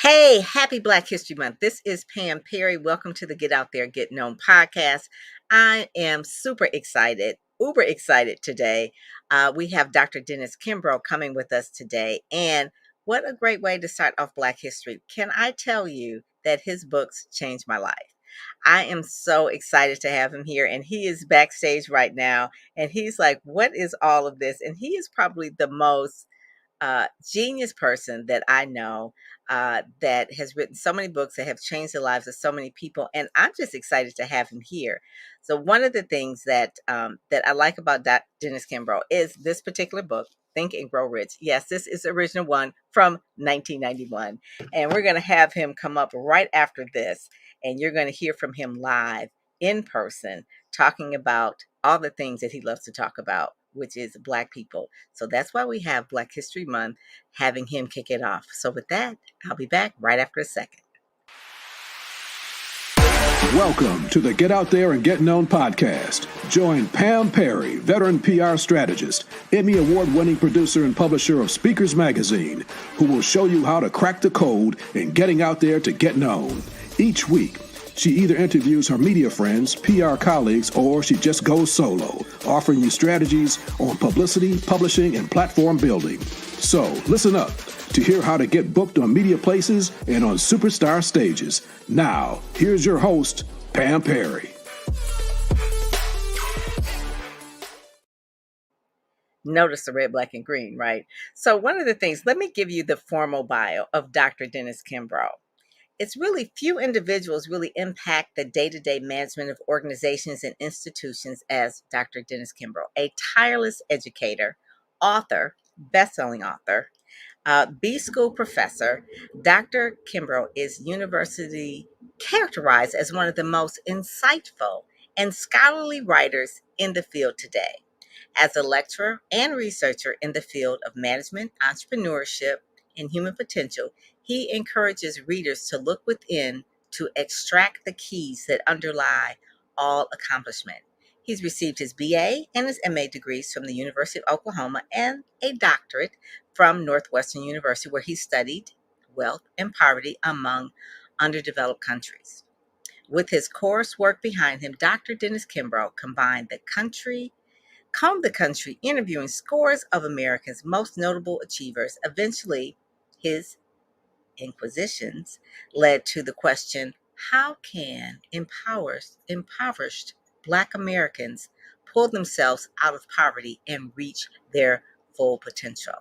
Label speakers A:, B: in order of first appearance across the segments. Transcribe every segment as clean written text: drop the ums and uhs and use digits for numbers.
A: Hey, happy Black History Month. This is Pam Perry. Welcome to the Get Out There, Get Known podcast. I am super excited, uber excited today. We have Dr. Dennis Kimbrough coming with us today. And what a great way to start off Black history. Can I tell you that his books changed my life? I am so excited to have him here, and he is backstage right now. And he's like, what is all of this? And he is probably the most genius person that I know that has written so many books that have changed the lives of so many people, and I'm just excited to have him here. So one of the things that I like about Dennis Kimbrough is this particular book, Think and Grow Rich. Yes, this is the original one from 1991, and we're going to have him come up right after this, and you're going to hear from him live in person, talking about all the things that he loves to talk about, which is Black people. So that's why we have Black History Month, having him kick it off. So with that, I'll be back right after a second.
B: Welcome to the Get Out There and Get Known podcast. Join Pam Perry, veteran PR strategist, Emmy award-winning producer and publisher of Speakers Magazine, who will show you how to crack the code in getting out there to get known. Each week, she either interviews her media friends, PR colleagues, or she just goes solo, offering you strategies on publicity, publishing, and platform building. So listen up to hear how to get booked on media places and on superstar stages. Now, here's your host, Pam Perry.
A: Notice the red, black, and green, right? So one of the things, let me give you the formal bio of Dr. Dennis Kimbrough. It's really few individuals really impact the day-to-day management of organizations and institutions as Dr. Dennis Kimbrough, a tireless educator, author, best-selling author, B-school professor. Dr. Kimbrough is university characterized as one of the most insightful and scholarly writers in the field today. As a lecturer and researcher in the field of management, entrepreneurship, and human potential, he encourages readers to look within to extract the keys that underlie all accomplishment. He's received his BA and his MA degrees from the University of Oklahoma and a doctorate from Northwestern University, where he studied wealth and poverty among underdeveloped countries. With his coursework behind him, Dr. Dennis Kimbrough combed the country, interviewing scores of America's most notable achievers. Eventually, his inquisitions led to the question, how can impoverished Black Americans pull themselves out of poverty and reach their full potential?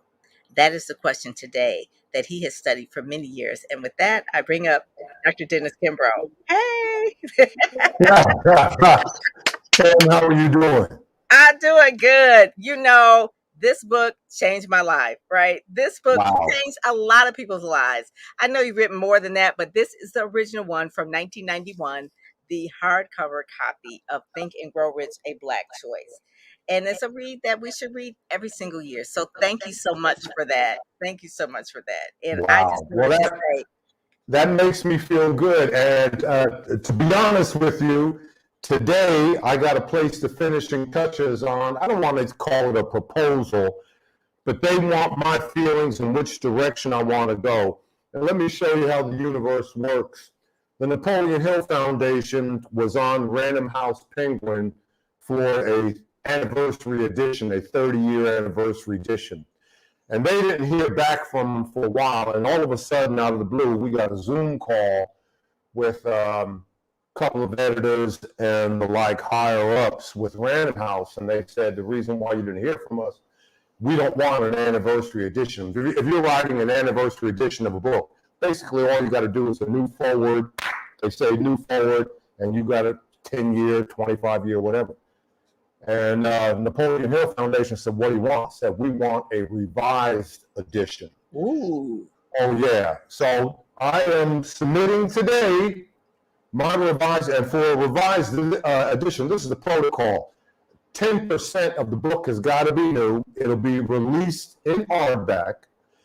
A: That is the question today that he has studied for many years. And with that, I bring up Dr. Dennis Kimbrough. Hey!
C: Pam, how are you doing?
A: I'm doing good. This book changed my life, right? This book changed a lot of people's lives. I know you've written more than that, but this is the original one from 1991, the hardcover copy of Think and Grow Rich, A Black Choice. And it's a read that we should read every single year. So thank you so much for that. Thank you so much for that. And I just wanted to say,
C: that makes me feel good. And to be honest with you, today, I got to place the finishing touches on, I don't want to call it a proposal, but they want my feelings and which direction I want to go. And let me show you how the universe works. The Napoleon Hill Foundation was on Random House Penguin for a anniversary edition, a 30-year anniversary edition. And they didn't hear back from them for a while. And all of a sudden, out of the blue, we got a Zoom call with couple of editors and the higher ups with Random House, and they said the reason why you didn't hear from us, we don't want an anniversary edition. If you're writing an anniversary edition of a book, basically all you got to do is a new forward. They say new forward, and you got a 10-year, 25-year, whatever. And Napoleon Hill Foundation said, what do you want? Said, we want a revised edition.
A: ooh.
C: Oh yeah. So I am submitting today my revised, and for a revised edition, this is the protocol. 10% of the book has got to be new. It'll be released in hardback.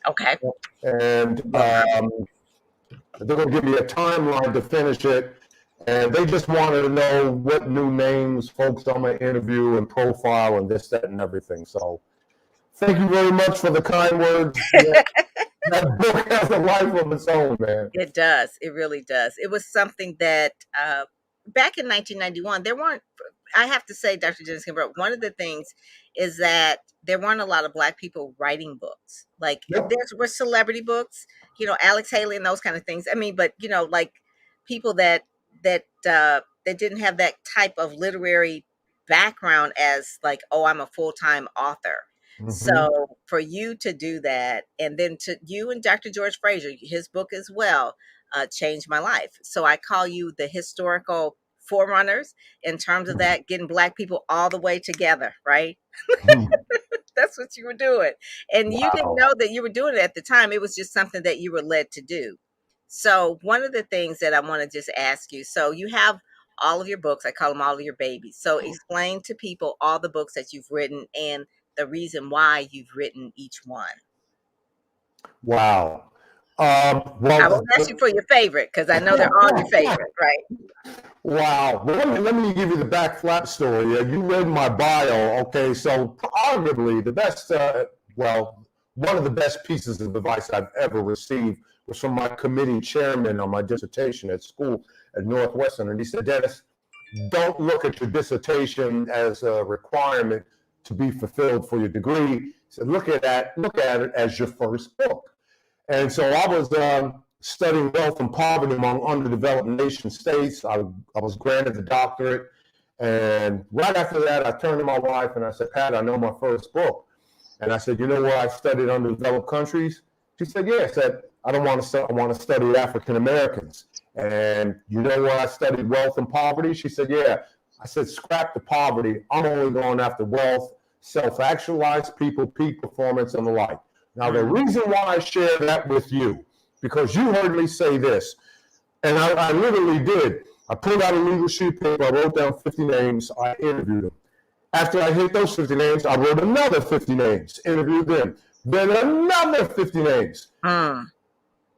A: Okay.
C: And they're going to give me a timeline to finish it. And they just wanted to know what new names folks on my interview and profile and this, that, and everything. So thank you very much for the kind words. That book has a life of its own, man.
A: It does. It really does. It was something that back in 1991, there weren't, I have to say, Dr. Dennis Kimbrough, one of the things is that there weren't a lot of Black people writing books. Like
C: Yep.
A: there were celebrity books, Alex Haley and those kind of things. I mean, but, like people that didn't have that type of literary background as like, oh, I'm a full-time author.
C: Hmm.
A: So for you to do that, and then to you and Dr. George Fraser, his book as well, changed my life. So I call you the historical forerunners in terms of that, getting Black people all the way together, right? That's what you were doing. And you didn't
C: Wow.
A: know that you were doing it at the time. It was just something that you were led to do. So one of the things that I want to just ask you, so you have all of your books, I call them all of your babies. So explain to people all the books that you've written and the reason why you've written each one.
C: Wow.
A: I won't ask you for your favorite because I know they're all your favorite, right?
C: Wow. Well, let me give you the back flap story. You read my bio. Okay. So, arguably, the best, one of the best pieces of advice I've ever received was from my committee chairman on my dissertation at school at Northwestern. And he said, Dennis, don't look at your dissertation as a requirement to be fulfilled for your degree. He said, look at it as your first book. And so I was studying wealth and poverty among underdeveloped nation states. I was granted the doctorate. And right after that, I turned to my wife and I said, Pat, I know my first book. And I said, you know where I studied underdeveloped countries? She said, yeah. I said, I don't want to. I want to study African Americans. And you know where I studied wealth and poverty? She said, yeah. I said, scrap the poverty. I'm only going after wealth, self-actualized people, peak performance, and the like. Now, the reason why I share that with you, because you heard me say this, and I literally did. I pulled out a legal sheet of paper, I wrote down 50 names, I interviewed them. After I hit those 50 names, I wrote another 50 names, interviewed them. Then another 50 names.
A: Mm.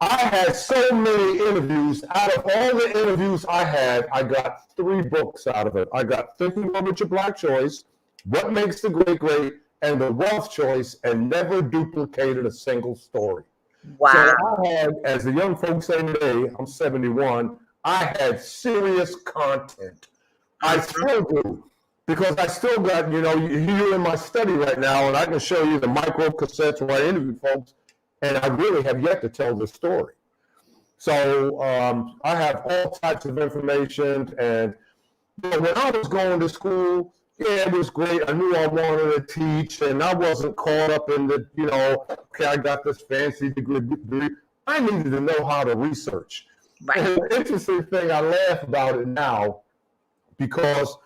C: I had so many interviews. Out of all the interviews I had, I got 3 books out of it. I got Thinking About Your Black Choice, What Makes the Great Great, and The Wealth Choice, and never duplicated a single story. So
A: Wow.
C: I had, as the young folks say today, I'm 71, I had serious content. I
A: Mhm.
C: still do. Because I still got, you're in my study right now, and I can show you the micro cassettes where I interview folks, and I really have yet to tell the story. So I have all types of information, and when I was going to school, yeah, it was great. I knew I wanted to teach, and I wasn't caught up in the, okay, I got this fancy degree. I needed to know how to research.
A: Right.
C: And the interesting thing, I laugh about it now, because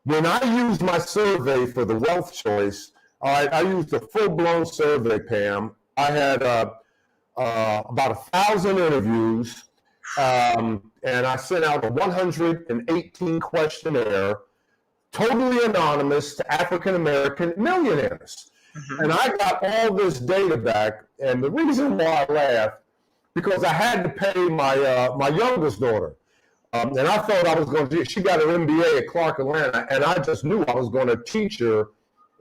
C: when I used my survey for the wealth choice, I used a full-blown survey, Pam. I had about 1,000 interviews, and I sent out a 118 questionnaire, totally anonymous, to African American millionaires.
A: Mhm.
C: And I got all this data back. And the reason why I laugh, because I had to pay my youngest daughter. And I thought I was going to, she got an MBA at Clark Atlanta, and I just knew I was going to teach her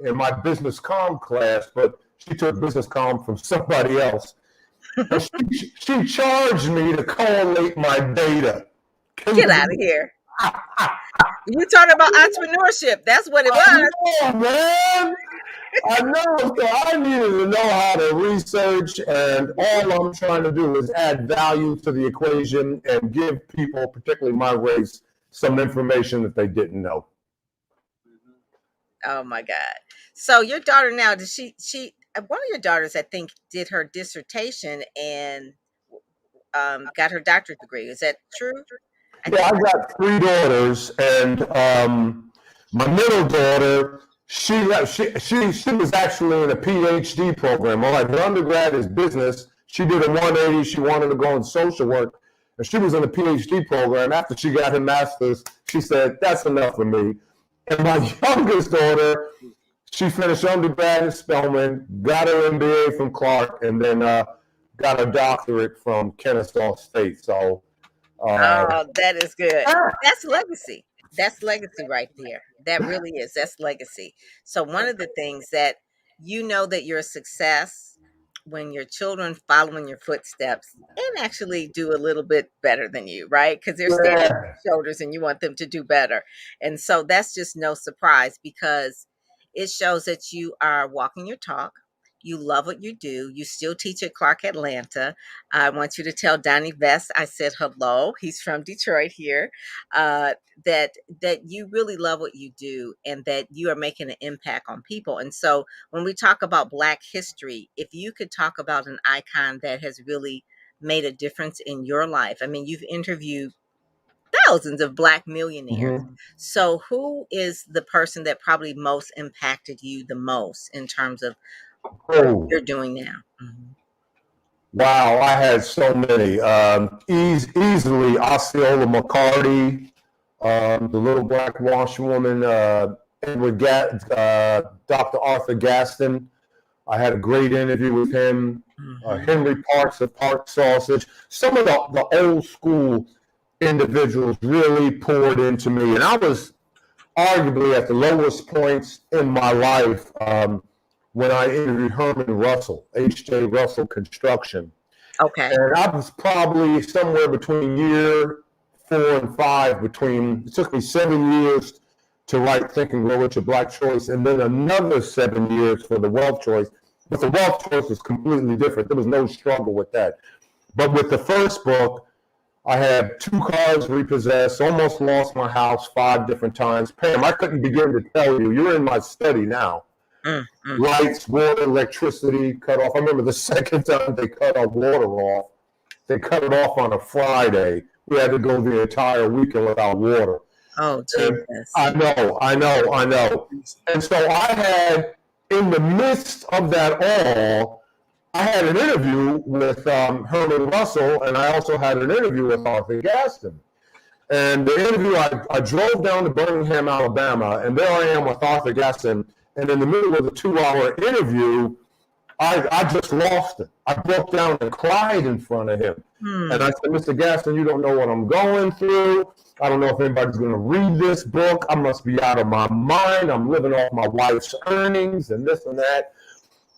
C: in my business comm class, but she took business comm from somebody else. And she charged me to correlate my data. Can
A: Get
C: you
A: out of here. You talking about entrepreneurship. That's what it
C: I
A: was.
C: know, man. I know. So I needed to know how to research, and all I'm trying to do is add value to the equation and give people, particularly my race, some information that they didn't know.
A: Oh my God. So your daughter now, did she one of your daughters, I think, did her dissertation and got her doctorate degree. Is that true? I
C: Yeah,
A: think
C: I've got 3 daughters, and my middle daughter, she was actually in a PhD program. All right, her undergrad is business. She did a 180. She wanted to go in social work, and she was in a PhD program. After she got her master's, she said, "That's enough for me." And my youngest daughter, she finished undergrad at Spelman, got her MBA from Clark, and then got a doctorate from Kennesaw State. So. Uh,
A: Oh, that is good. That's legacy. That's legacy right there. That really is. That's legacy. So one of the things that you know that you're a success when your children follow in your footsteps and actually do a little bit better than you, right? Because they're standing on
C: Yeah.
A: your shoulders and you want them to do better. And so that's just no surprise because it shows that you are walking your talk. You love what you do. You still teach at Clark Atlanta. I want you to tell Donnie Vest I said hello. He's from Detroit here. Uh, that you really love what you do and that you are making an impact on people. And so when we talk about Black history, if you could talk about an icon that has really made a difference in your life. I mean, you've interviewed thousands of Black millionaires.
C: Mhm.
A: So who is the person that probably most impacted you the most in terms of what
C: Oh,
A: you're doing now? Mhm.
C: wow, I had so many. Easily Osceola McCarty, the little black washerwoman, Dr. Arthur Gaston. I had a great interview with him.
A: Mhm.
C: Henry Parks of Park Sausage. Some of the old school individuals really poured into me. And I was arguably at the lowest points in my life when I interviewed Herman Russell, H.J. Russell Construction.
A: Okay.
C: And I was probably somewhere between year 4 and 5 it took me 7 years to write Think and Grow Rich, a Black Choice, and then another 7 years for the Wealth Choice. But the Wealth Choice was completely different. There was no struggle with that. But with the first book, I had 2 cars repossessed, almost lost my house 5 different times. Pam, I couldn't begin to tell you. You're in my study now.
A: Mm, mm.
C: Lights, water, electricity cut off. I remember the second time they cut our water off. They cut it off on a Friday. We had to go the entire weekend without water.
A: Oh,
C: And
A: Jesus.
C: I know. And so I had, in the midst of that all, I had an interview with Herman Russell, and I also had an interview with Arthur Gaston. And the interview, I drove down to Birmingham, Alabama, and there I am with Arthur Gaston. And in the middle of the 2-hour interview, I just lost it. I broke down and cried in front of him.
A: Hmm.
C: And I said, Mr. Gaston, you don't know what I'm going through. I don't know if anybody's going to read this book. I must be out of my mind. I'm living off my wife's earnings and this and that.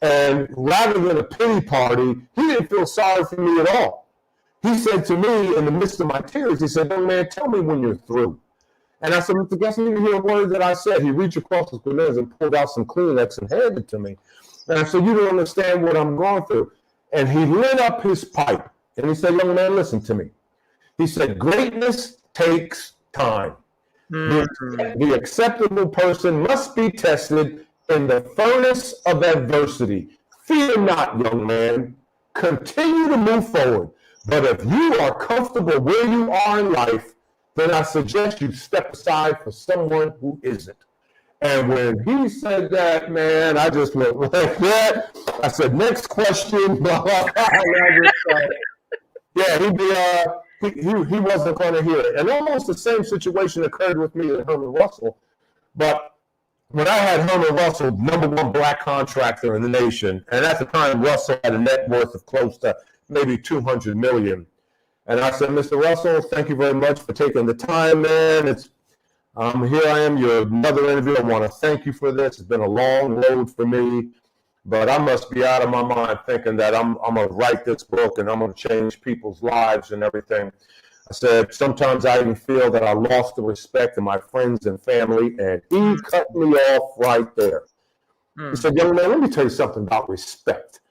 C: And rather than a pity party, he didn't feel sorry for me at all. He said to me in the midst of my tears, he said, young man, tell me when you're through. And I said, Mr. Gaston, you didn't hear a word that I said. He reached across his cleaners and pulled out some Kleenex and handed it to me. And I said, you don't understand what I'm going through. And he lit up his pipe. And he said, young man, listen to me. He said, greatness takes time. The acceptable person must be tested in the furnace of adversity. Fear not, young man. Continue to move forward. But if you are comfortable where you are in life, then I suggest you step aside for someone who isn't. And when he said that, man, I just went like that. I said, next question. He wasn't going to hear it. And almost the same situation occurred with me and Herman Russell. But when I had Herman Russell, #1 black contractor in the nation, and at the time Russell had a net worth of close to maybe $200 million. And I said, Mr. Russell, thank you very much for taking the time, man. Here I am, your another interview. I want to thank you for this. It's been a long road for me, but I must be out of my mind thinking that I'm going to write this book and I'm going to change people's lives and everything. I said, sometimes I even feel that I lost the respect of my friends and family, and he cut me off right there. He said, young man, let me tell you something about respect.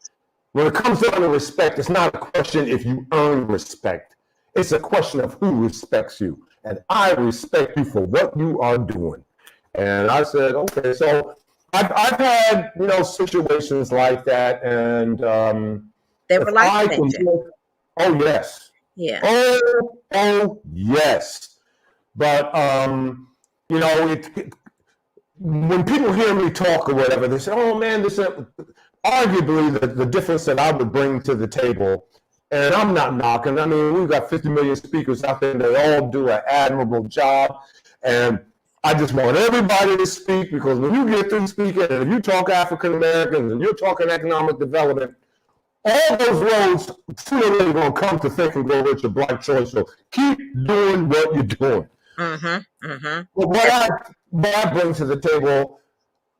C: When it comes down to respect, it's not a question if you earn respect. It's a question of who respects you. And I respect you for what you are doing. And I said, okay. So I've had, situations like that. And
A: They were life changing.
C: Oh, yes.
A: Yeah.
C: Oh, yes. But, when people hear me talk or whatever, they say, oh, man, arguably the difference that I would bring to the table. And I'm not knocking. I mean, we've got 50 million speakers out there, and they all do an admirable job. And I just want everybody to speak, because when you get through speaking, and if you talk African Americans and you're talking economic development, all those roads sooner or later going to come to Think and Grow Rich, a Black Choice. So keep doing what you're doing. But what I bring to the table,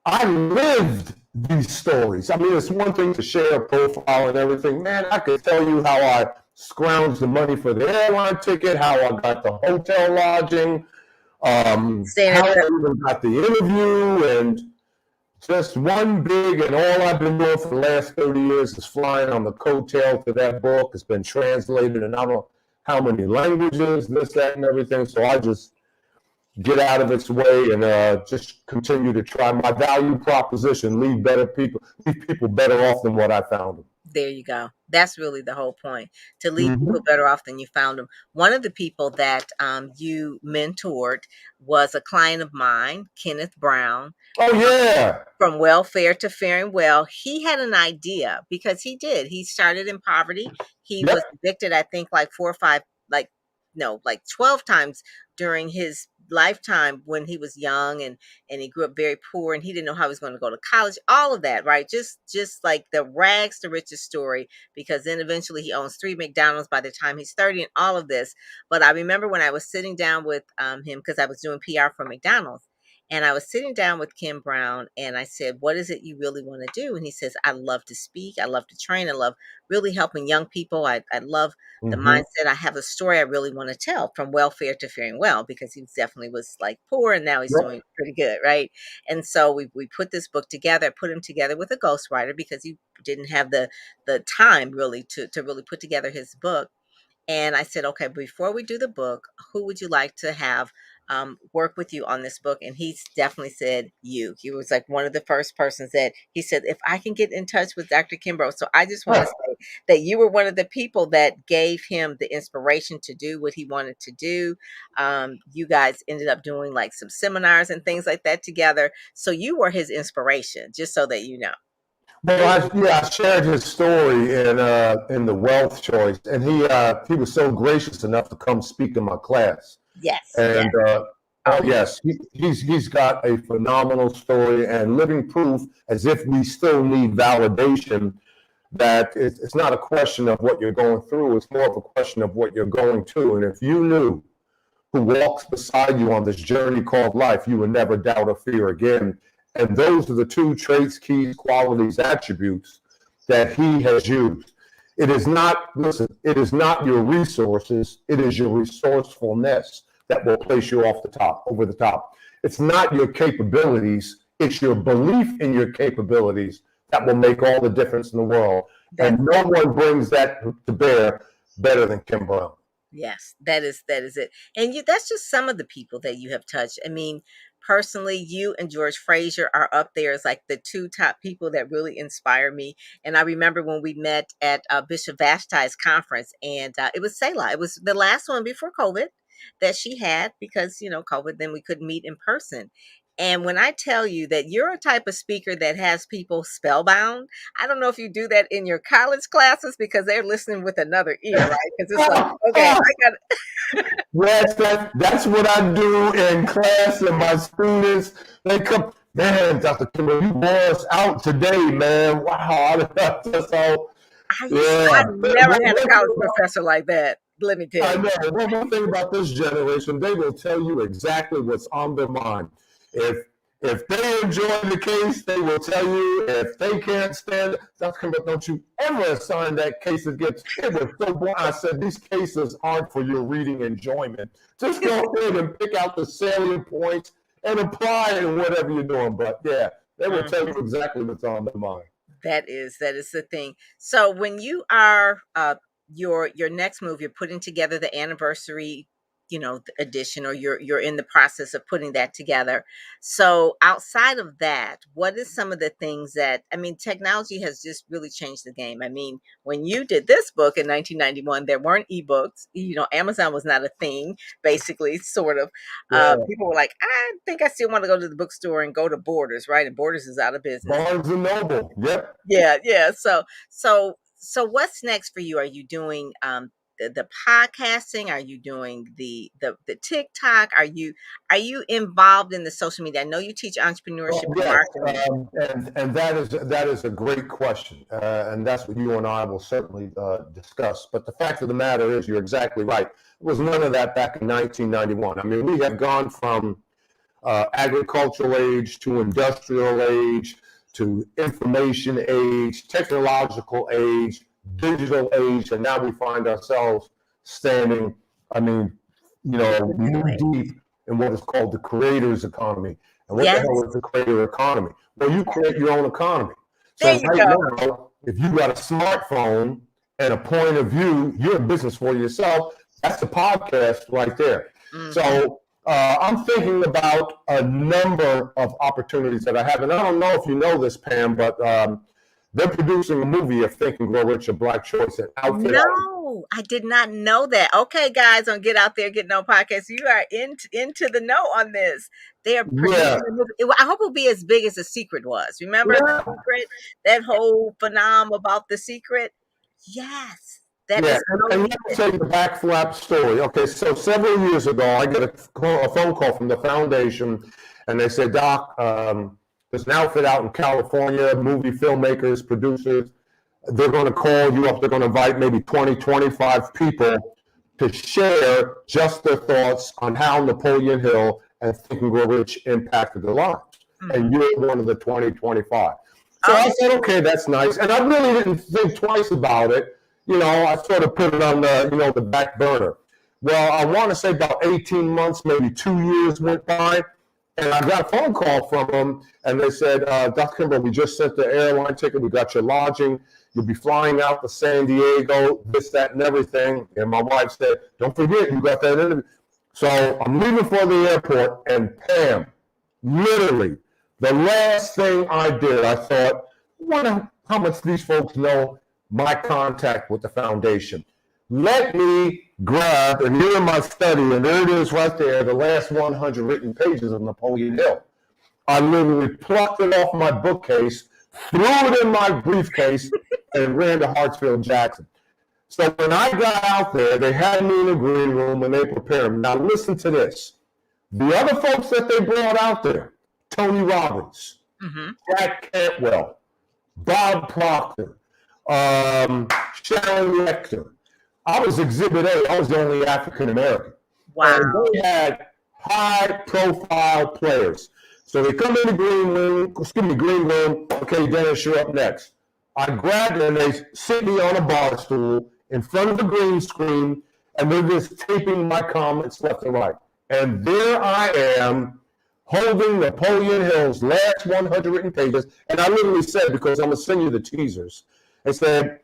C: I lived these stories. I mean, it's one thing to share a profile and everything. Man, I could tell you how I scrounged the money for the airline ticket, how I got the hotel lodging,
A: Staying
C: how
A: at
C: I
A: the
C: even got the interview, and just one big, and all I've been doing for the last 30 years is flying on the coattail to that book. It's been translated in I don't know how many languages, this, that, and everything. So I just get out of its way and just continue to try my value proposition, leave people better off than what I found them.
A: There you go. That's really the whole point, to leave people
C: Mm-hmm.
A: better off than you found them. One of the people that you mentored was a client of mine, Kenneth Brown,
C: Oh, yeah.
A: from welfare to faring well. He had an idea because he started in poverty. He was
C: Yep.
A: evicted, I think, like 4 or 5, like, no, like 12 times during his lifetime when he was young, and he grew up very poor, and he didn't know how he was going to go to college, all of that, right? Just like the rags to riches story, because then eventually he owns 3 McDonald's by the time he's 30 and all of this. But I remember when I was sitting down with him, because I was doing PR for McDonald's, and I was sitting down with Kimbrough, and I said, "What is it you really want to do?" And he says, "I love to speak. I love to train. I love really helping young people. I love the
C: Mm-hmm.
A: mindset. I have a story I really want to tell, from welfare to faring well," because he definitely was like poor, and now he's
C: Yep.
A: doing pretty good, right? And so we put this book together. I put him together with a ghostwriter because he didn't have the time really to really put together his book. And I said, "Okay, before we do the book, who would you like to have work with you on this book?" And he definitely said you. He was like one of the first persons that he said, "If I can get in touch with Dr. Kimbrough." So I just want to say that you were one of the people that gave him the inspiration to do what he wanted to do. You guys ended up doing like some seminars and things like that together. So you were his inspiration, just so that you know.
C: Well, I shared his story in the Wealth Choice, and he was so gracious enough to come speak in my class.
A: Yes, yes.
C: And
A: Oh,
C: oh yes, he's got a phenomenal story and living proof. As if we still need validation that it's not a question of what you're going through; it's more of a question of what you're going to. And if you knew who walks beside you on this journey called life, you would never doubt or fear again. And those are the two traits, keys, qualities, attributes that he has used. It is not, listen, it is not your resources, it is your resourcefulness that will place you over the top. It's not your capabilities, it's your belief in your capabilities that will make all the difference in the world. And no one brings that to bear better than Kimbrough.
A: yes, that is it. And that's just some of the people that you have touched. I mean, personally, you and George Fraser are up there as like the two top people that really inspire me. And I remember when we met at Bishop Vashti's conference, and it was Selah. It was the last one before COVID that she had, because COVID, then we couldn't meet in person. And when I tell you that you're a type of speaker that has people spellbound, I don't know if you do that in your college classes, because they're listening with another ear, right? Because it's like, okay, I got
C: Yes, that's what I do in class, and my students, they come, man, Dr. Kimbrough, you bore us out today, man. Wow. So,
A: I
C: yeah.
A: never had a college professor like that. Let me tell
C: I
A: you.
C: know. One thing about this generation, they will tell you exactly what's on their mind. If they enjoy the case, they will tell you. If they can't stand it, Dr. Kimbrough, don't you ever assign that case again. It was so blunt. I said, these cases aren't for your reading enjoyment. Just go ahead and pick out the salient points and apply it in whatever you're doing. But yeah, they will tell you exactly what's on their mind.
A: That is the thing. So when you are your next move, you're putting together the anniversary, edition, or you're in the process of putting that together. So outside of that, what is some of the things that, I mean, technology has just really changed the game. I mean, when you did this book in 1991, there weren't ebooks. Amazon was not a thing, basically, sort of.
C: Yeah.
A: People were like, I think I still want to go to the bookstore and go to Borders, right? And Borders is out of business.
C: Barnes and Noble. Yep.
A: Yeah. So what's next for you? Are you doing the podcasting? Are you doing the TikTok? Are you involved in the social media? I know you teach
C: Well,
A: entrepreneurship and
C: yes,
A: marketing.
C: and that is a great question, and that's what you and I will certainly discuss. But the fact of the matter is, you're exactly right. There was none of that back in 1991. I mean, we have gone from agricultural age to industrial age to information age, technological age, digital age, and now we find ourselves standing, knee deep in what is called the creator's economy. And what the hell is the creator economy? Well, you create your own economy. So right now, if you got a smartphone and a point of view, you're a business for yourself. That's the podcast right there. Mm-hmm. So I'm thinking about a number of opportunities that I have. And I don't know if you know this, Pam, but they're producing a movie of Think and Grow Rich, a Black choice. And
A: I did not know that. Okay, guys, on Get Out There, Get Known podcast, you are into the know on this. They are producing a movie. I hope it'll be as big as The Secret was. Remember The Secret? That whole phenomenon about The Secret? Yes.
C: And let me tell you the backflap story. Okay, so several years ago, I get a phone call from the foundation, and they said, Doc, there's an outfit out in California, movie filmmakers, producers. They're going to call you up. They're going to invite maybe 20, 25 people to share just their thoughts on how Napoleon Hill and Think and Grow Rich impacted their lives. Mm-hmm. And you're one of the 20, 25. So I said, okay, that's nice. And I really didn't think twice about it. I sort of put it on the back burner. Well, I want to say about 18 months, maybe 2 years went by, and I got a phone call from them, and they said, Dr. Kimbro, we just sent the airline ticket. We got your lodging. You'll be flying out to San Diego, this, that, and everything. And my wife said, don't forget, you got that interview. So I'm leaving for the airport, and Pam, literally, the last thing I did, I thought, I wonder how much these folks know my contact with the foundation. Let me grab, and here in my study, and there it is right there, the last 100 written pages of Napoleon Hill. I literally plucked it off my bookcase, threw it in my briefcase, and ran to Hartsfield Jackson. So when I got out there, they had me in the green room and they prepared me. Now listen to this. The other folks that they brought out there, Tony Robbins, Jack Cantwell, Bob Proctor, Sharon Lecter. I was Exhibit A. I was the only African American.
A: Wow.
C: And they had high-profile players. So they come in the green room. Okay, Dennis, you're up next. I grabbed them and they sit me on a bar stool in front of the green screen, and they're just taping my comments left and right. And there I am, holding Napoleon Hill's last 100 written pages. And I literally said, because I'm going to send you the teasers, I said,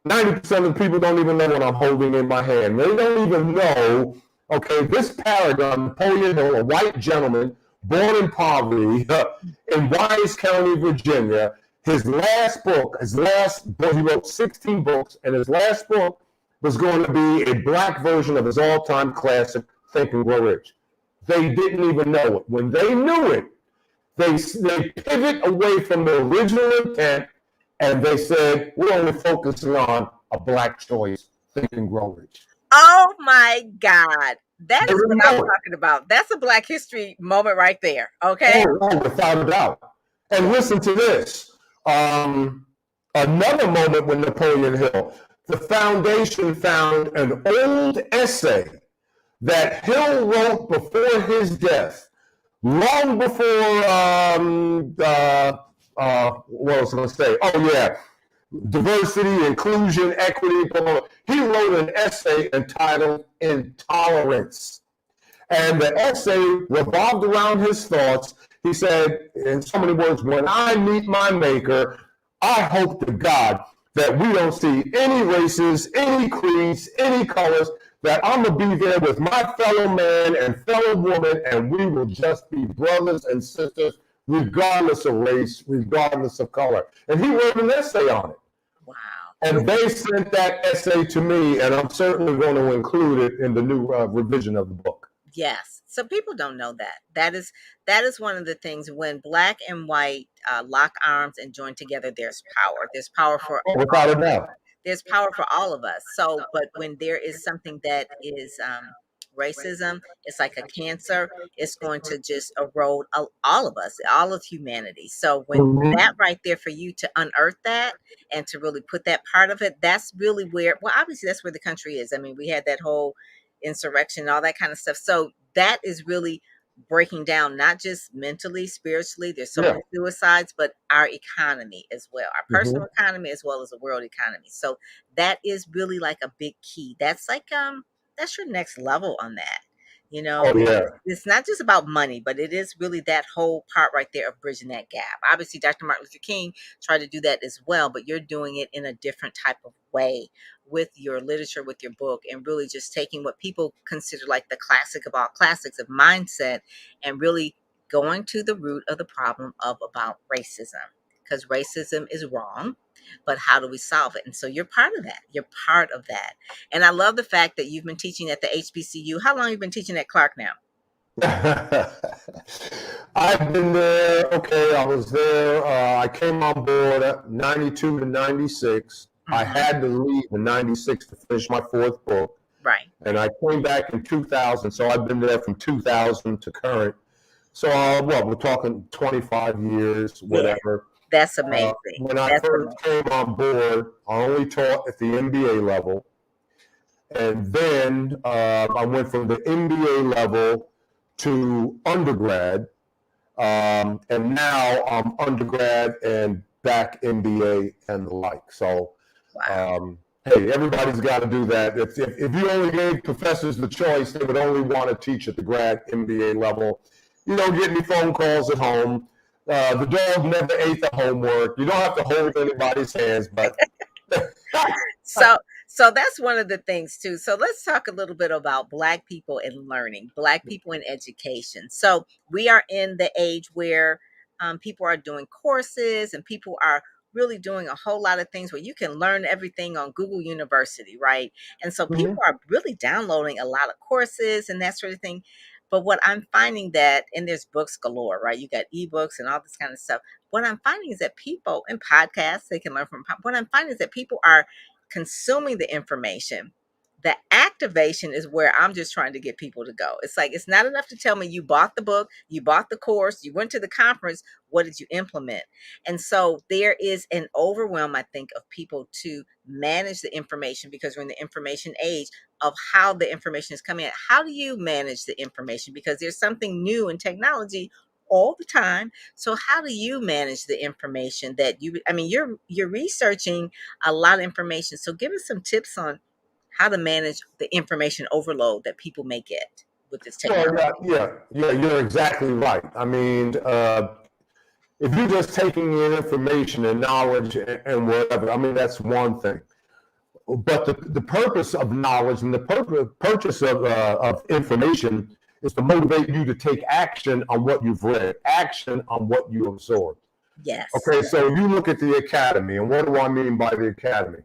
C: 90% of the people don't even know what I'm holding in my hand. They don't even know, okay, this paragon, Napoleon Hill, a white gentleman, born in poverty in Wise County, Virginia, his last book, he wrote 16 books, and his last book was going to be a black version of his all-time classic, Think and Grow Rich. They didn't even know it. When they knew it, they pivot away from the original intent, and they said, we're only focusing on a black choice, Think and Grow Rich.
A: Oh, my God. That is what I'm talking about. That's a Black history moment right there, okay?
C: Oh, without a doubt. And listen to this. Another moment with Napoleon Hill. The foundation found an old essay that Hill wrote before his death, long before, what was I going to say? Oh, yeah. Diversity, inclusion, equity. Blah, blah. He wrote an essay entitled Intolerance. And the essay revolved around his thoughts. He said, in so many words, when I meet my maker, I hope to God that we don't see any races, any creeds, any colors, that I'm going to be there with my fellow man and fellow woman, and we will just be brothers and sisters, regardless of race, regardless of color. And he wrote an essay on it.
A: Wow.
C: And they sent that essay to me, and I'm certainly going to include it in the new revision of the book.
A: Yes. So people don't know that. That is one of the things when Black and white lock arms and join together, there's power. There's power for
C: without a doubt.
A: There's power for all of us. So, but when there is something that is racism, it's like a cancer. It's going to just erode all of us, all of humanity. So when that right there for you to unearth that and to really put that part of it, that's really where, well, obviously that's where the country is. I mean, we had that whole insurrection, all that kind of stuff. So that is really breaking down not just mentally, spiritually, there's so
C: Yeah.
A: many suicides, but our economy as well, our personal
C: Hmm.
A: economy as well as the world economy. So that is really like a big key. That's your next level on that. You
C: Oh
A: know,
C: yeah.
A: it's not just about money, but it is really that whole part right there of bridging that gap. Obviously, Dr. Martin Luther King tried to do that as well, but you're doing it in a different type of way with your literature, with your book, and really just taking what people consider like the classic of all classics of mindset and really going to the root of the problem of about racism, because racism is wrong, but how do we solve it? And so you're part of that. You're part of that. And I love the fact that you've been teaching at the HBCU. How long have you been teaching at Clark now?
C: I've been there. Okay, I was there. I came on board at 92 to 96. I
A: Hmm.
C: had to leave in 96 to finish my fourth book.
A: Right.
C: And I came back in 2000. So I've been there from 2000 to current. So, what, we're talking 25 years,
A: Yeah,
C: whatever.
A: that's amazing.
C: When I
A: That's
C: first
A: amazing.
C: came on board, I only taught at the MBA level. And then I went from the MBA level to undergrad. And now I'm undergrad and back MBA and the like. So,
A: Wow.
C: hey, everybody's got to do that. If you only gave professors the choice, they would only want to teach at the grad MBA level. You don't get any phone calls at home. The dog never ate the homework. You don't have to hold anybody's hands, but
A: So so that's one of the things too. So let's talk a little bit about Black people in learning, Black people in education. So we are in the age where people are doing courses and people are really doing a whole lot of things where you can learn everything on Google University, right? And so people
C: Mhm.
A: are really downloading a lot of courses and that sort of thing. But what I'm finding that, and there's books galore, right? You got ebooks and all this kind of stuff. What I'm finding is that people in podcasts, they can learn from, what I'm finding is that people are consuming the information. The activation is where I'm just trying to get people to go. It's like, it's not enough to tell me you bought the book, you bought the course, you went to the conference. What did you implement? And so there is an overwhelm, I think, of people to manage the information because we're in the information age of how the information is coming in. How do you manage the information? Because there's something new in technology all the time. So how do you manage the information that I mean, you're researching a lot of information. So give us some tips on how to manage the information overload that people may get with this
C: Well,
A: technology.
C: yeah, you're exactly right. I mean, if you're just taking in information and knowledge and whatever, I mean, that's one thing. But the purpose of knowledge and the purpose of information is to motivate you to take action on what you've read, action on what you absorbed.
A: Yes.
C: Okay, so you look at the academy, and what do I mean by the academy?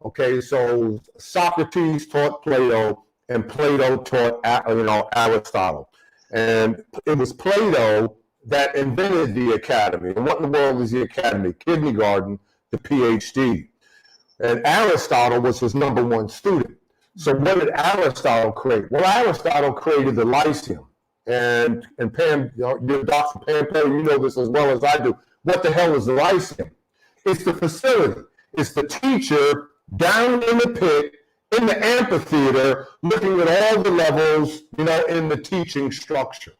C: Okay, so Socrates taught Plato, and Plato taught Aristotle, and it was Plato that invented the academy. And what in the world is the academy? Kindergarten to PhD. And Aristotle was his number one student. So
A: Mhm.
C: what did Aristotle create? Well, Aristotle created the Lyceum. And Pam, your Dr. Pam Perry, you know this as well as I do. What the hell is the Lyceum? It's the facility. It's the teacher down in the pit, in the amphitheater, looking at all the levels, in the teaching structure.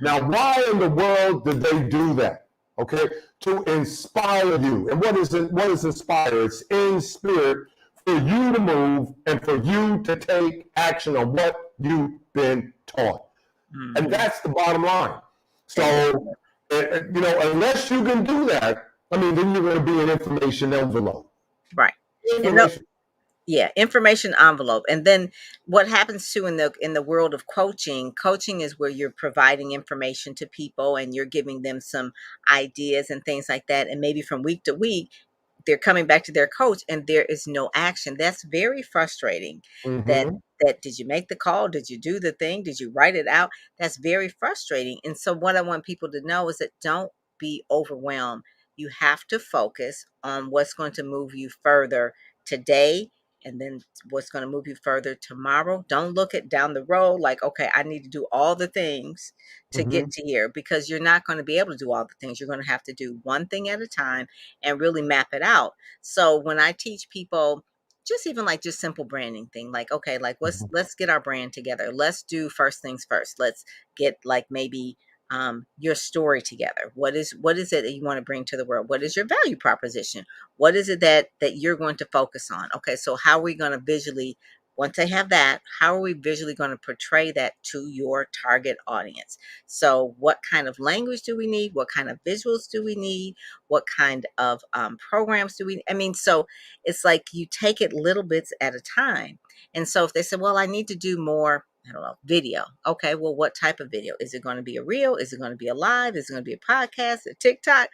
C: Now,
A: Mhm.
C: why in the world did they do that? Okay, to inspire you. And what is it? What is inspire? It's in spirit for you to move and for you to take action on what you've been taught. And
A: Mhm.
C: that's the bottom line.
A: Exactly.
C: So, unless you can do that, I mean, then you're going to be an information envelope.
A: Right. And no,
C: Information.
A: yeah, information envelope. And then what happens too in the world of coaching, coaching is where you're providing information to people and you're giving them some ideas and things like that. And maybe from week to week, they're coming back to their coach and there is no action. That's very frustrating. That
C: Mm-hmm.
A: that did you make the call? Did you do the thing? Did you write it out? That's very frustrating. And so what I want people to know is that don't be overwhelmed. You have to focus on what's going to move you further today and then what's going to move you further tomorrow. Don't look at down the road like, okay, I need to do all the things to
C: Mm-hmm.
A: get to here because you're not going to be able to do all the things. You're going to have to do one thing at a time and really map it out. So when I teach people just even like just simple branding thing. Like, okay, like
C: Mhm.
A: let's get our brand together. Let's do first things first. Let's get like maybe your story together. What is it that you want to bring to the world? What is your value proposition? What is it that you're going to focus on? Okay, so how are we going to visually, once they have that, how are we visually going to portray that to your target audience? So what kind of language do we need? What kind of visuals do we need? What kind of programs do we, I mean, so it's like you take it little bits at a time. And so if they say, well, I need to do more, I don't know, video. Okay, well, what type of video? Is it going to be a reel? Is it going to be a live? Is it going to be a podcast, a TikTok?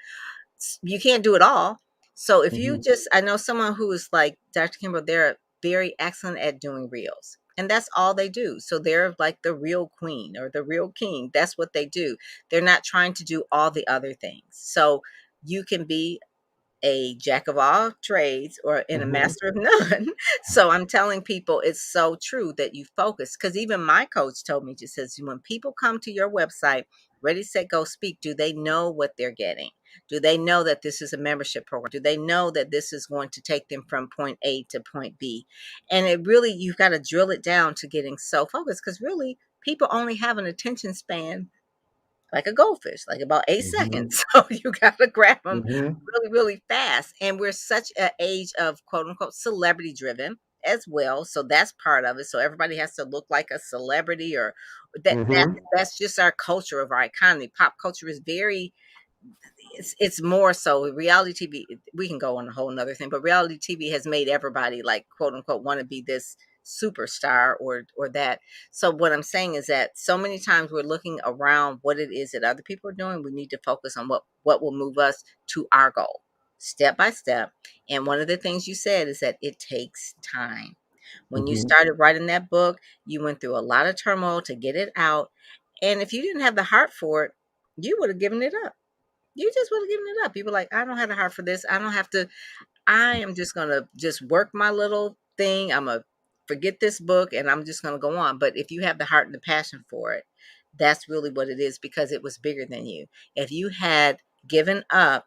A: You can't do it all. So if you
C: Mhm.
A: just, I know someone who is like Dr. Kimbro, they're very excellent at doing reels. And that's all they do. So they're like the real queen or the real king. That's what they do. They're not trying to do all the other things. So you can be a jack of all trades or in a
C: Mhm.
A: master of none. So I'm telling people it's so true that you focus, because even my coach told me, just says, when people come to your website, ready, set, go, speak, do they know what they're getting? Do they know that this is a membership program? Do they know that this is going to take them from point A to point B? And it really, you've got to drill it down to getting so focused, because really people only have an attention span like a goldfish, like about 8
C: Mhm.
A: seconds. So you gotta grab them
C: Mhm.
A: really, really fast. And we're such an age of quote unquote celebrity driven as well. So that's part of it. So everybody has to look like a celebrity, or
C: Mhm.
A: that's just our culture of our economy. Pop culture is very, it's more so reality TV. We can go on a whole nother thing, but reality TV has made everybody like quote unquote want to be this superstar or that. So what I'm saying is that so many times we're looking around what it is that other people are doing. We need to focus on what will move us to our goal step by step. And one of the things you said is that it takes time. When you
C: Mhm.
A: started writing that book, you went through a lot of turmoil to get it out. And if you didn't have the heart for it, you would have given it up. You just would have given it up. You were like, I don't have the heart for this. I don't have to. I am just going to just work my little thing. I'm going to forget this book and I'm just going to go on. But if you have the heart and the passion for it, that's really what it is, because it was bigger than you. If you had given up,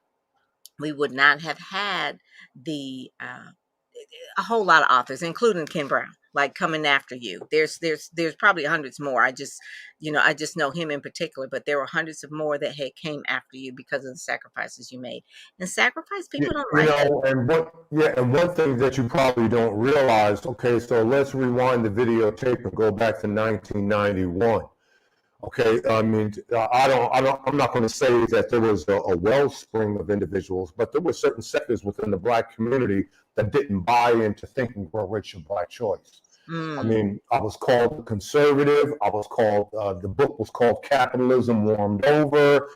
A: we would not have had the a whole lot of authors, including Kimbrough, like coming after you. There's probably hundreds more. I just know him in particular, but there were hundreds of more that had came after you because of the sacrifices you made. And sacrifice,
C: Yeah,
A: people don't like that.
C: and one thing that you probably don't realize, okay, so let's rewind the videotape and go back to 1991. Okay, I mean, I'm not going to say that there was a wellspring of individuals, but there were certain sectors within the Black community that didn't buy into thinking Grow Rich or Black Choice. I
A: Mm.
C: mean, I was called conservative. I was called, the book was called Capitalism Warmed Over.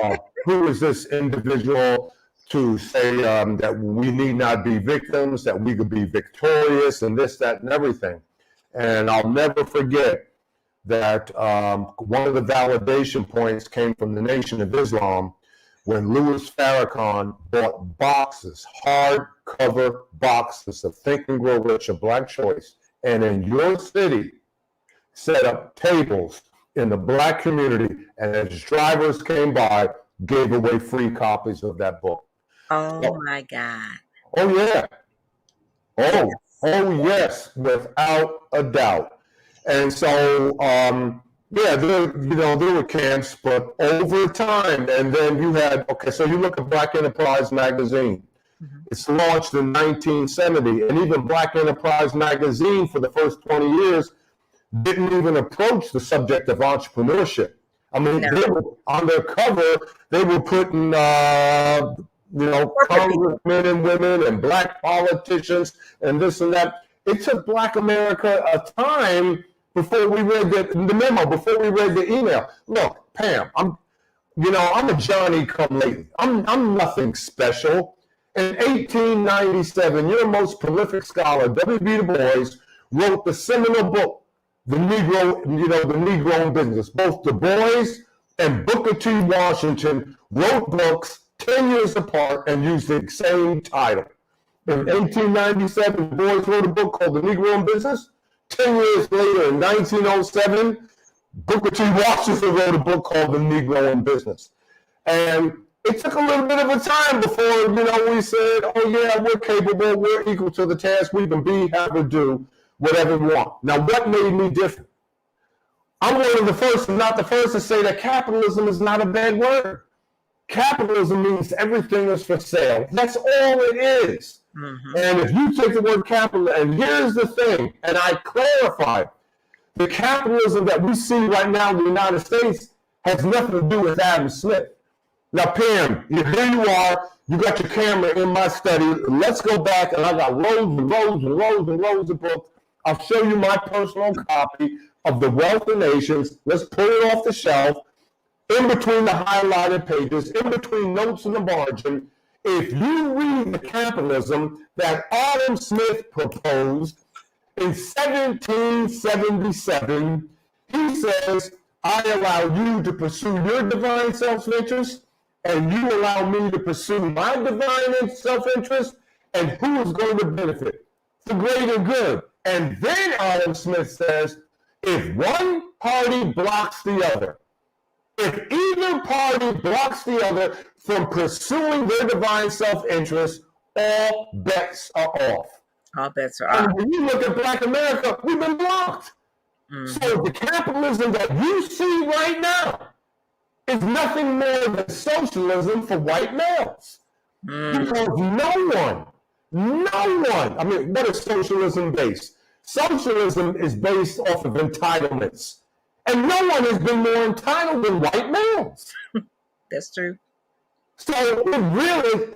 C: Uh, who is this individual to say that we need not be victims, that we could be victorious, and this, that, and everything? And I'll never forget that one of the validation points came from the Nation of Islam when Louis Farrakhan bought boxes, hardcover boxes of Think and Grow Rich, a Black Choice, and in your city set up tables in the Black community, and as drivers came by, gave away free copies of that book.
A: Oh
C: So,
A: my God.
C: oh yeah,
A: Yes.
C: oh yes, without a doubt. And so, yeah, there were camps, but over time, and then you had, okay, so you look at Black Enterprise Magazine.
A: Mhm.
C: It's launched in 1970, and even Black Enterprise Magazine for the first 20 years didn't even approach the subject of entrepreneurship. I mean,
A: No,
C: they were on their cover, they were putting,
A: corporate people.
C: congressmen and women and Black politicians and this and that. It took Black America a time before we read the memo, before we read the email. Look, Pam, I'm a Johnny come lately. I'm nothing special. In 1897, your most prolific scholar, W.B. Du Bois, wrote the seminal book, The Negro in Business. Both Du Bois and Booker T. Washington wrote books 10 years apart and used the same title. In
A: Mhm.
C: 1897, Du Bois wrote a book called The Negro in Business. 10 years later, in 1907, Booker T. Washington wrote a book called The Negro in Business. And It took a little bit of a time before, we said, oh yeah, we're capable, we're equal to the task, we can be, have, or do whatever we want. Now, what made me different? I'm one of the first, not the first, to say that capitalism is not a bad word. Capitalism means everything is for sale. That's all it is.
A: Mm-hmm.
C: And if you take the word capital, and here's the thing, and I clarified, the capitalism that we see right now in the United States has nothing to do with Adam Smith. Now, Pam, here you are. You got your camera in my study. Let's go back, and I got rows and rows and rows and rows of books. I'll show you my personal copy of The Wealth of Nations. Let's pull it off the shelf. In between the highlighted pages, in between notes in the margin, if you read the capitalism that Adam Smith proposed in 1777, he says, I allow you to pursue your divine self-interest, and you allow me to pursue my divine self-interest, and who is going to benefit? The greater good. And then Adam Smith says, if one party blocks the other, if either party blocks the other from pursuing their divine self-interest, all bets are off.
A: All bets are off.
C: And when you look at Black America, we've been blocked. Mm-hmm. So the capitalism that you see right now is nothing more than socialism for white males. Because no one, I mean, what is socialism based? Socialism is based off of entitlements. And no one has been more entitled than white males.
A: That's true.
C: So it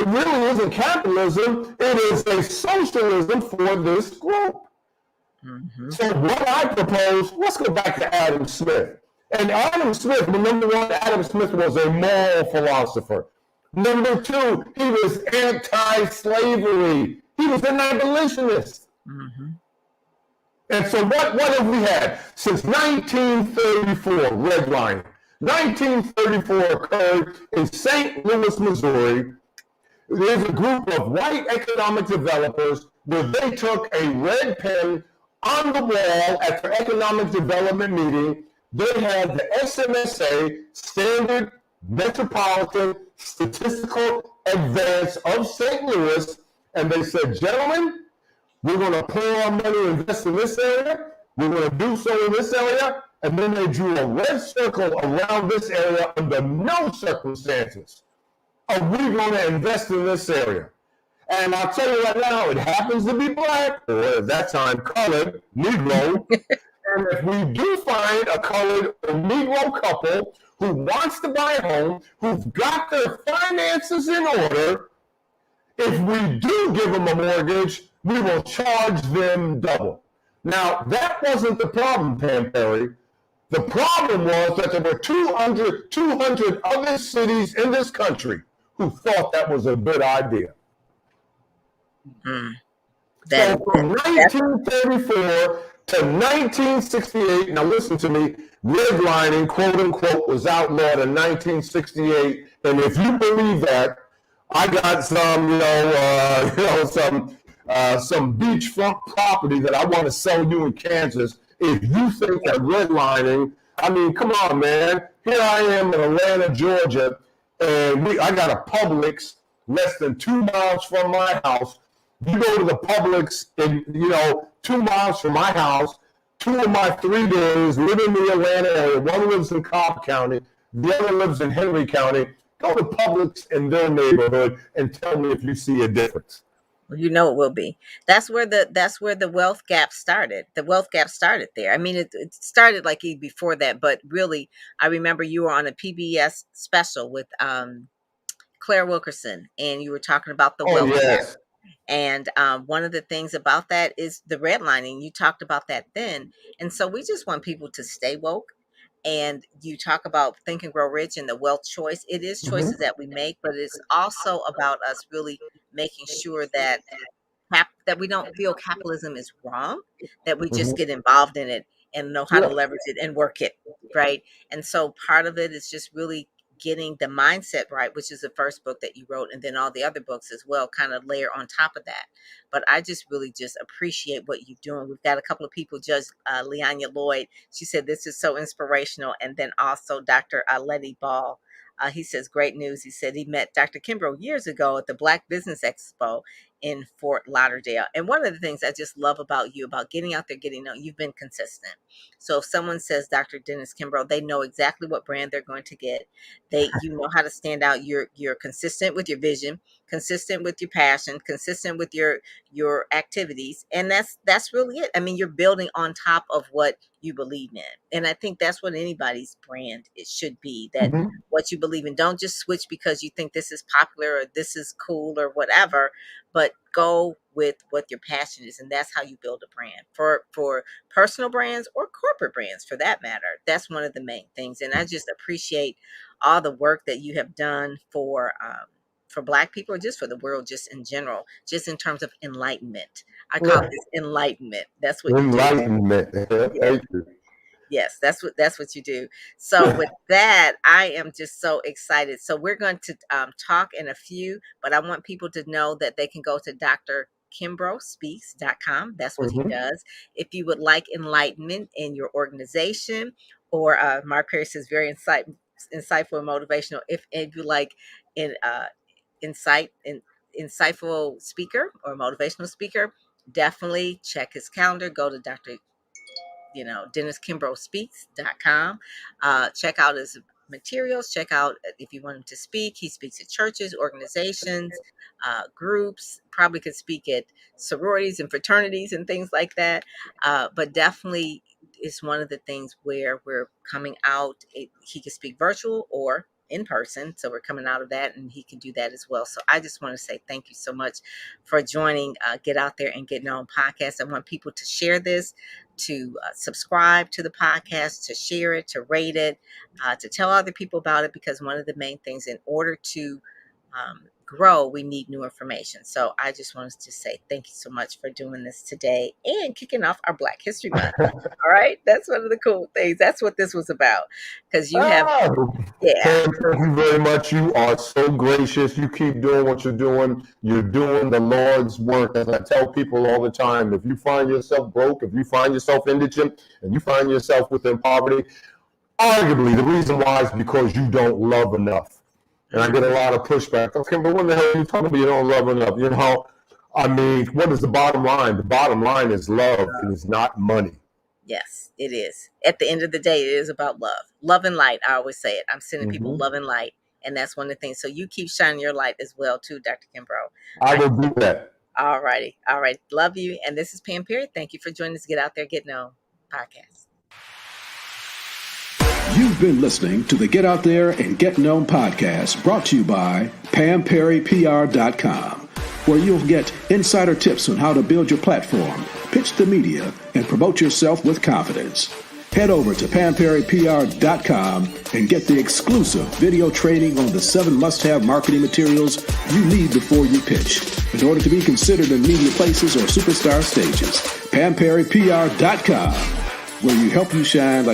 C: really isn't capitalism. It is a socialism for this group. Mm-hmm. So what I propose, let's go back to Adam Smith. And Adam Smith, number one, Adam Smith was a moral philosopher. Number two, he was anti-slavery. He was an abolitionist. Mm-hmm. And so what have we had? Since 1934, redlining. 1934 occurred in St. Louis, Missouri. There's a group of white economic developers where they took a red pen on the wall at their economic development meeting. They had the SMSA, Standard Metropolitan Statistical Advance of St. Louis, and they said, gentlemen, we're going to pour our money and invest in this area. We're going to do so in this area. And then they drew a red circle around this area. Under no circumstances are we going to invest in this area. And I'll tell you right now, it happens to be black, or at that time, colored, Negro. And if we do find a colored or Negro couple who wants to buy a home, who've got their finances in order, if we do give them a mortgage, we will charge them double. Now, that wasn't the problem, Pam Perry. The problem was that there were 200 other cities in this country who thought that was a good idea. So from 1934 to 1968, now listen to me, redlining, quote unquote, was outlawed in 1968. And if you believe that, I got some beachfront property that I want to sell you in Kansas. If you think that redlining, I mean, come on, man. Here I am in Atlanta, Georgia, and I got a Publix less than 2 miles from my house. You go to the Publix, and 2 miles from my house. 2 of my 3 daughters live in the Atlanta area. One lives in Cobb County. The other lives in Henry County. Go to Publix in their neighborhood and tell me if you see a difference.
A: You know it will be. That's where the wealth gap started. The wealth gap started there. I mean, it started like before that, but really, I remember you were on a PBS special with Claire Wilkerson, and you were talking about the wealth gap. And one of the things about that is the redlining. You talked about that then, and so we just want people to stay woke. And you talk about Think and Grow Rich and the wealth choice. It is choices that we make, but it's also about us really making sure that we don't feel capitalism is wrong, that we just get involved in it and know how to leverage it and work it, right? And so part of it is just really getting the mindset right, which is the first book that you wrote, and then all the other books as well kind of layer on top of that. But I just really just appreciate what you're doing. We've got a couple of people, Judge Leanya Lloyd, she said this is so inspirational, and then also Dr. Letty Ball, He says, great news. He said he met Dr. Kimbrough years ago at the Black Business Expo in Fort Lauderdale. And one of the things I just love about you, about getting out there, getting known, you've been consistent. So if someone says Dr. Dennis Kimbrough, they know exactly what brand they're going to get. You know how to stand out. You're consistent with your vision, consistent with your passion, consistent with your activities. And that's really it. I mean, you're building on top of what you believe in. And I think that's what anybody's brand it should be, that
C: Mhm.
A: what you believe in. Don't just switch because you think this is popular or this is cool or whatever, but go with what your passion is. And that's how you build a brand for personal brands or corporate brands for that matter. That's one of the main things. And I just appreciate all the work that you have done for Black people, or just for the world, just in general, just in terms of enlightenment. I call
C: Yeah.
A: this enlightenment. That's what you do.
C: Enlightenment.
A: Yes.
C: Thank you.
A: Yes, that's what you do. So with that, I am just so excited. So we're going to talk in a few, but I want people to know that they can go to drkimbroughspeaks.com. That's what he
C: Mhm.
A: does. If you would like enlightenment in your organization, or Mark Perry says very insightful and motivational. If you like in insightful speaker or motivational speaker, definitely check his calendar. Go to DennisKimbroughspeaks.com. Check out his materials. Check out if you want him to speak. He speaks at churches, organizations, groups, probably could speak at sororities and fraternities and things like that. But definitely is one of the things where we're coming out. He can speak virtual or in person. So we're coming out of that, and he can do that as well. So I just want to say thank you so much for joining Get Out There and Get Known podcast. I want people to share this, to subscribe to the podcast, to share it, to rate it, to tell other people about it, because one of the main things in order to grow, we need new information. So I just wanted to say thank you so much for doing this today and kicking off our Black History Month. All right. That's one of the cool things. That's what this was about. Because you have,
C: Ah,
A: yeah,
C: Pam, thank you very much. You are so gracious. You keep doing what you're doing. You're doing the Lord's work. As I tell people all the time, if you find yourself broke, if you find yourself indigent, and you find yourself within poverty, arguably the reason why is because you don't love enough. And I get a lot of pushback. Okay, but when the hell are you talking about? You don't love enough. You know, I mean, what is the bottom line? The bottom line is love. It is not money.
A: yes, it is. At the end of the day, it is about love. Love and light. I always say it. I'm sending people love and light. And that's one of the things. So you keep shining your light as well, too, Dr. Kimbrough.
C: I will do that.
A: All righty. All right. Love you. And this is Pam Perry. Thank you for joining us. Get Out There, Get Known podcast.
B: You've been listening to the Get Out There and Get Known podcast, brought to you by PamPerryPR.com, where you'll get insider tips on how to build your platform, pitch the media, and promote yourself with confidence. Head over to PamPerryPR.com and get the exclusive video training on the 7 must-have marketing materials you need before you pitch in order to be considered in media places or superstar stages. PamPerryPR.com, where you help you shine like